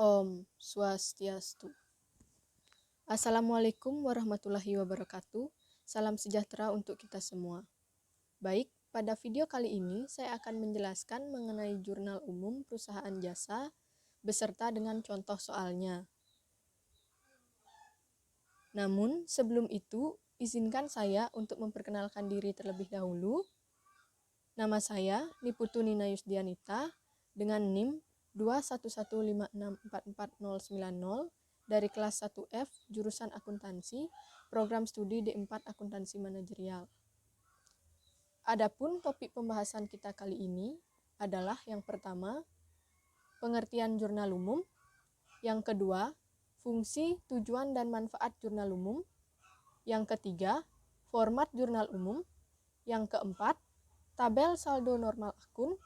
Om Swastiastu. Assalamualaikum warahmatullahi wabarakatuh. Salam sejahtera untuk kita semua. Baik, pada video kali ini saya akan menjelaskan mengenai jurnal umum perusahaan jasa beserta dengan contoh soalnya. Namun, sebelum itu, izinkan saya untuk memperkenalkan diri terlebih dahulu. Nama saya Niputu Nina Yusdianita dengan NIM 21156444090 dari kelas 1F jurusan akuntansi, program studi D4 akuntansi manajerial. Adapun topik pembahasan kita kali ini adalah yang pertama, pengertian jurnal umum, yang kedua, fungsi, tujuan, dan manfaat jurnal umum, yang ketiga, format jurnal umum, yang keempat, tabel saldo normal akun,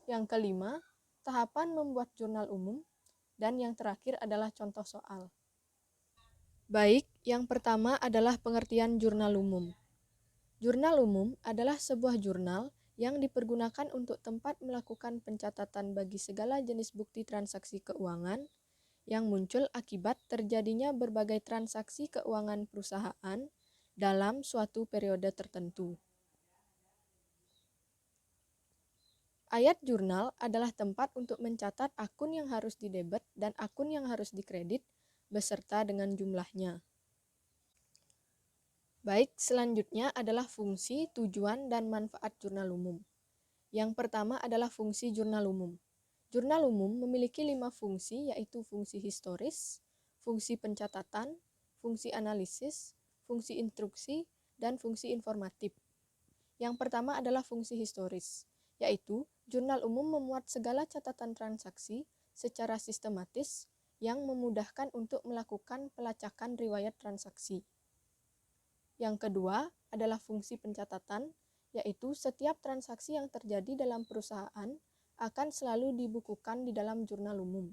yang kelima, tahapan membuat jurnal umum, dan yang terakhir adalah contoh soal. Baik, yang pertama adalah pengertian jurnal umum. Jurnal umum adalah sebuah jurnal yang dipergunakan untuk tempat melakukan pencatatan bagi segala jenis bukti transaksi keuangan yang muncul akibat terjadinya berbagai transaksi keuangan perusahaan dalam suatu periode tertentu. Ayat jurnal adalah tempat untuk mencatat akun yang harus didebet dan akun yang harus dikredit beserta dengan jumlahnya. Baik, selanjutnya adalah fungsi, tujuan, dan manfaat jurnal umum. Yang pertama adalah fungsi jurnal umum. Jurnal umum memiliki 5 fungsi, yaitu fungsi historis, fungsi pencatatan, fungsi analisis, fungsi instruksi, dan fungsi informatif. Yang pertama adalah fungsi historis, yaitu jurnal umum memuat segala catatan transaksi secara sistematis yang memudahkan untuk melakukan pelacakan riwayat transaksi. Yang kedua adalah fungsi pencatatan, yaitu setiap transaksi yang terjadi dalam perusahaan akan selalu dibukukan di dalam jurnal umum.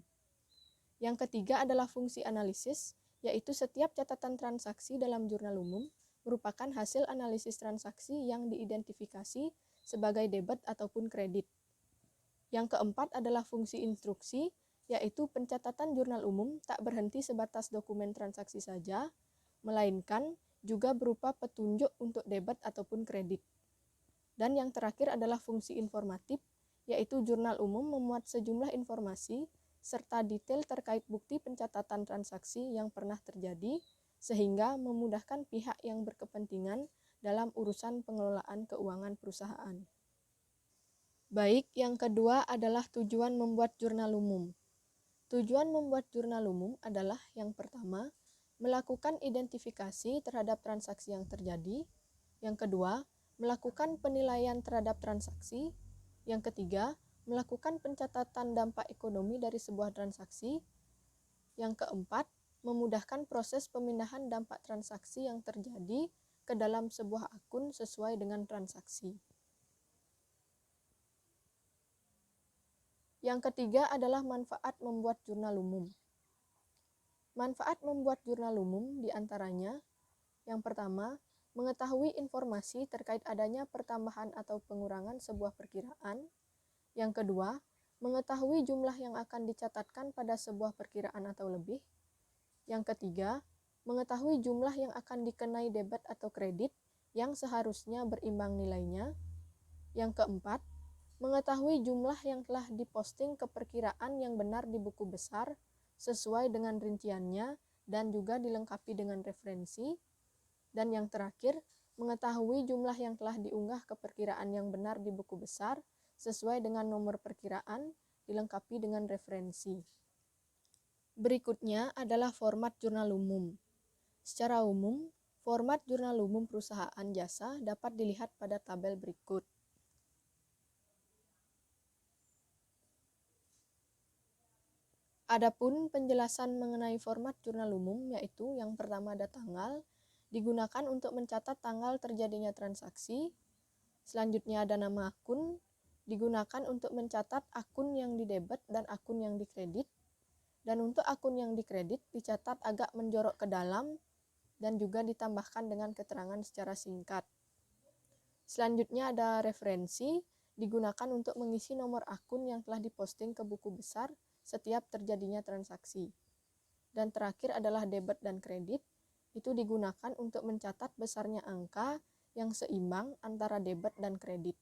Yang ketiga adalah fungsi analisis, yaitu setiap catatan transaksi dalam jurnal umum merupakan hasil analisis transaksi yang diidentifikasi sebagai debit ataupun kredit. Yang keempat adalah fungsi instruksi, yaitu pencatatan jurnal umum tak berhenti sebatas dokumen transaksi saja, melainkan juga berupa petunjuk untuk debit ataupun kredit. Dan yang terakhir adalah fungsi informatif, yaitu jurnal umum memuat sejumlah informasi serta detail terkait bukti pencatatan transaksi yang pernah terjadi, sehingga memudahkan pihak yang berkepentingan dalam urusan pengelolaan keuangan perusahaan. Baik, yang kedua adalah tujuan membuat jurnal umum. Tujuan membuat jurnal umum adalah yang pertama, melakukan identifikasi terhadap transaksi yang terjadi. Yang kedua, melakukan penilaian terhadap transaksi. Yang ketiga, melakukan pencatatan dampak ekonomi dari sebuah transaksi. Yang keempat, memudahkan proses pemindahan dampak transaksi yang terjadi ke dalam sebuah akun sesuai dengan transaksi. Yang ketiga adalah manfaat membuat jurnal umum. Manfaat membuat jurnal umum diantaranya, yang pertama, mengetahui informasi terkait adanya pertambahan atau pengurangan sebuah perkiraan. Yang kedua, mengetahui jumlah yang akan dicatatkan pada sebuah perkiraan atau lebih. Yang ketiga, mengetahui jumlah yang akan dikenai debit atau kredit yang seharusnya berimbang nilainya. Yang keempat, mengetahui jumlah yang telah diposting ke perkiraan yang benar di buku besar sesuai dengan rinciannya dan juga dilengkapi dengan referensi. Dan yang terakhir, mengetahui jumlah yang telah diunggah ke perkiraan yang benar di buku besar sesuai dengan nomor perkiraan dilengkapi dengan referensi. Berikutnya adalah format jurnal umum. Secara umum, format jurnal umum perusahaan jasa dapat dilihat pada tabel berikut. Adapun penjelasan mengenai format jurnal umum, yaitu yang pertama ada tanggal, digunakan untuk mencatat tanggal terjadinya transaksi. Selanjutnya ada nama akun, digunakan untuk mencatat akun yang didebet dan akun yang dikredit. Dan untuk akun yang dikredit dicatat agak menjorok ke dalam dan juga ditambahkan dengan keterangan secara singkat. Selanjutnya ada referensi, digunakan untuk mengisi nomor akun yang telah diposting ke buku besar setiap terjadinya transaksi. Dan terakhir adalah debit dan kredit, itu digunakan untuk mencatat besarnya angka yang seimbang antara debit dan kredit.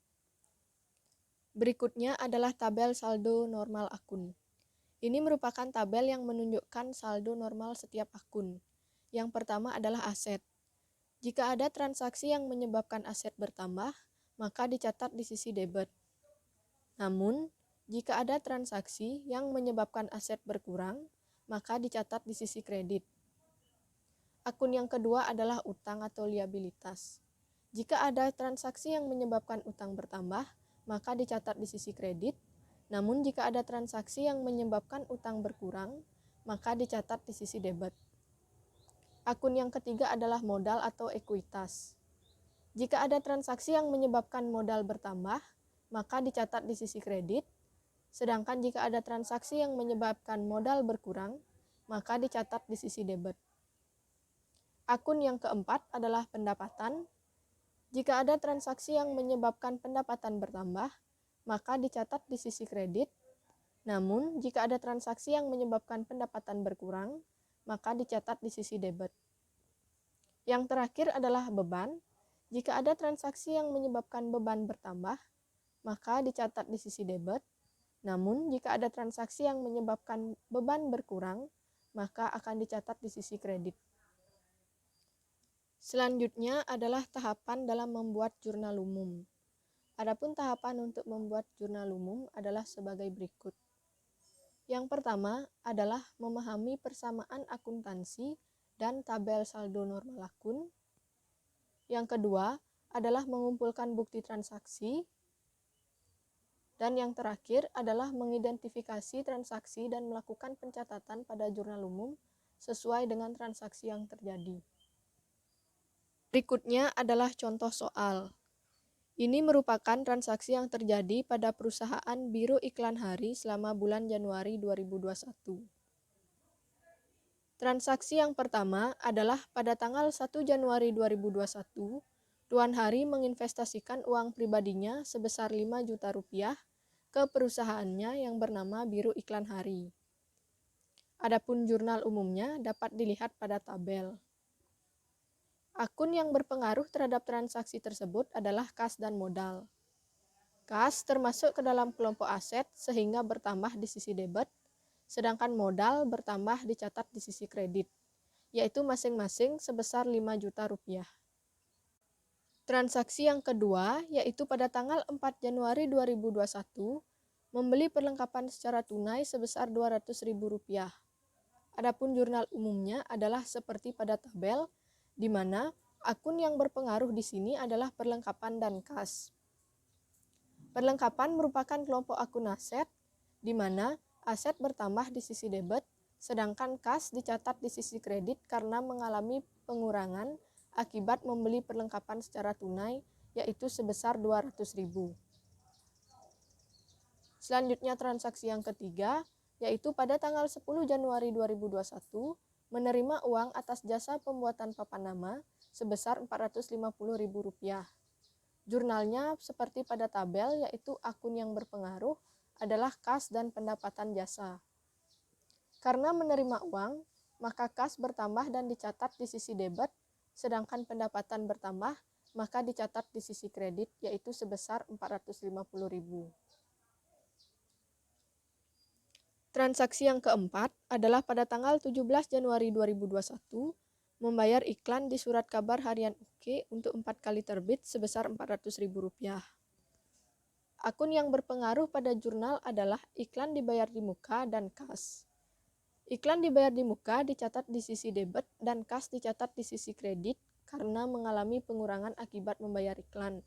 Berikutnya adalah tabel saldo normal akun. Ini merupakan tabel yang menunjukkan saldo normal setiap akun. Yang pertama adalah aset. Jika ada transaksi yang menyebabkan aset bertambah, maka dicatat di sisi debit. Namun, jika ada transaksi yang menyebabkan aset berkurang, maka dicatat di sisi kredit. Akun yang kedua adalah utang atau liabilitas. Jika ada transaksi yang menyebabkan utang bertambah, maka dicatat di sisi kredit. Namun jika ada transaksi yang menyebabkan utang berkurang, maka dicatat di sisi debit. Akun yang ketiga adalah modal atau ekuitas. Jika ada transaksi yang menyebabkan modal bertambah, maka dicatat di sisi kredit. Sedangkan jika ada transaksi yang menyebabkan modal berkurang, maka dicatat di sisi debit. Akun yang keempat adalah pendapatan. Jika ada transaksi yang menyebabkan pendapatan bertambah, maka dicatat di sisi kredit. Namun, jika ada transaksi yang menyebabkan pendapatan berkurang, maka dicatat di sisi debit. Yang terakhir adalah beban. Jika ada transaksi yang menyebabkan beban bertambah, maka dicatat di sisi debit. Namun, jika ada transaksi yang menyebabkan beban berkurang, maka akan dicatat di sisi kredit. Selanjutnya adalah tahapan dalam membuat jurnal umum. Adapun tahapan untuk membuat jurnal umum adalah sebagai berikut. Yang pertama adalah memahami persamaan akuntansi dan tabel saldo normal akun. Yang kedua adalah mengumpulkan bukti transaksi. Dan yang terakhir adalah mengidentifikasi transaksi dan melakukan pencatatan pada jurnal umum sesuai dengan transaksi yang terjadi. Berikutnya adalah contoh soal. Ini merupakan transaksi yang terjadi pada perusahaan Biro Iklan Hari selama bulan Januari 2021. Transaksi yang pertama adalah pada tanggal 1 Januari 2021, Tuan Hari menginvestasikan uang pribadinya sebesar 5 juta rupiah ke perusahaannya yang bernama Biro Iklan Hari. Adapun jurnal umumnya dapat dilihat pada tabel. Akun yang berpengaruh terhadap transaksi tersebut adalah kas dan modal. Kas termasuk ke dalam kelompok aset sehingga bertambah di sisi debit, sedangkan modal bertambah dicatat di sisi kredit, yaitu masing-masing sebesar 5 juta rupiah. Transaksi yang kedua, yaitu pada tanggal 4 Januari 2021, membeli perlengkapan secara tunai sebesar Rp200.000. Adapun jurnal umumnya adalah seperti pada tabel, di mana akun yang berpengaruh di sini adalah perlengkapan dan kas. Perlengkapan merupakan kelompok akun aset, di mana aset bertambah di sisi debit, sedangkan kas dicatat di sisi kredit karena mengalami pengurangan akibat membeli perlengkapan secara tunai, yaitu sebesar Rp200.000. Selanjutnya transaksi yang ketiga, yaitu pada tanggal 10 Januari 2021, menerima uang atas jasa pembuatan papan nama sebesar Rp450.000. Jurnalnya seperti pada tabel, yaitu akun yang berpengaruh adalah kas dan pendapatan jasa. Karena menerima uang, maka kas bertambah dan dicatat di sisi debit, sedangkan pendapatan bertambah, maka dicatat di sisi kredit, yaitu sebesar Rp450.000. Transaksi yang keempat adalah pada tanggal 17 Januari 2021, membayar iklan di surat kabar harian UK untuk 4 kali terbit sebesar Rp400.000. Akun yang berpengaruh pada jurnal adalah iklan dibayar di muka dan kas. Iklan dibayar di muka dicatat di sisi debit dan kas dicatat di sisi kredit karena mengalami pengurangan akibat membayar iklan,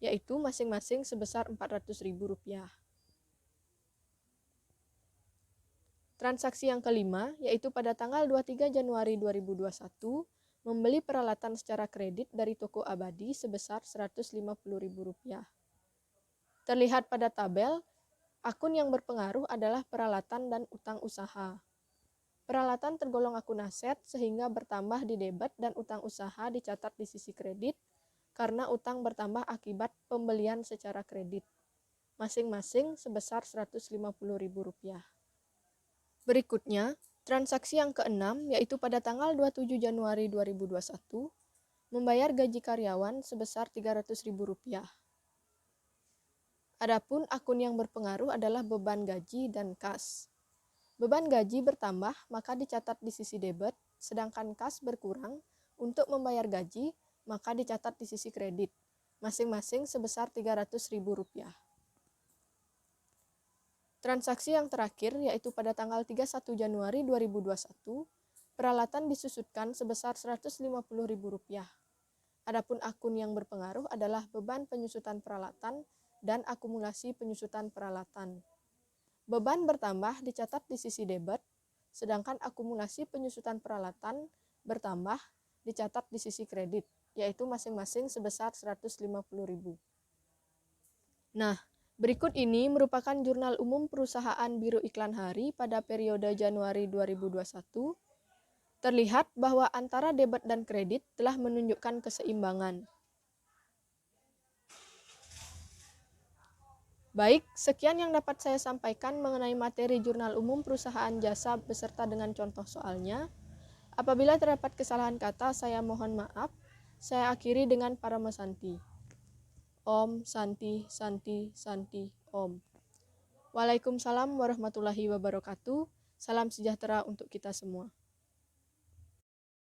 yaitu masing-masing sebesar Rp400.000. Transaksi yang kelima, yaitu pada tanggal 23 Januari 2021, membeli peralatan secara kredit dari toko abadi sebesar Rp150.000. Terlihat pada tabel, akun yang berpengaruh adalah peralatan dan utang usaha. Peralatan tergolong akun aset sehingga bertambah di debit dan utang usaha dicatat di sisi kredit karena utang bertambah akibat pembelian secara kredit, masing-masing sebesar Rp150.000. Berikutnya, transaksi yang keenam yaitu pada tanggal 27 Januari 2021 membayar gaji karyawan sebesar Rp300.000. Adapun akun yang berpengaruh adalah beban gaji dan kas. Beban gaji bertambah maka dicatat di sisi debit, sedangkan kas berkurang untuk membayar gaji maka dicatat di sisi kredit, masing-masing sebesar Rp300.000. Transaksi yang terakhir yaitu pada tanggal 31 Januari 2021, peralatan disusutkan sebesar Rp150.000. Adapun akun yang berpengaruh adalah beban penyusutan peralatan dan akumulasi penyusutan peralatan. Beban bertambah dicatat di sisi debit, sedangkan akumulasi penyusutan peralatan bertambah dicatat di sisi kredit, yaitu masing-masing sebesar Rp150.000. Nah, berikut ini merupakan jurnal umum perusahaan Biro Iklan Hari pada periode Januari 2021. Terlihat bahwa antara debit dan kredit telah menunjukkan keseimbangan. Baik, sekian yang dapat saya sampaikan mengenai materi jurnal umum perusahaan jasa beserta dengan contoh soalnya. Apabila terdapat kesalahan kata, saya mohon maaf. Saya akhiri dengan Parama Santi. Om Santi Santi Santi Om. Waalaikumsalam warahmatullahi wabarakatuh. Salam sejahtera untuk kita semua.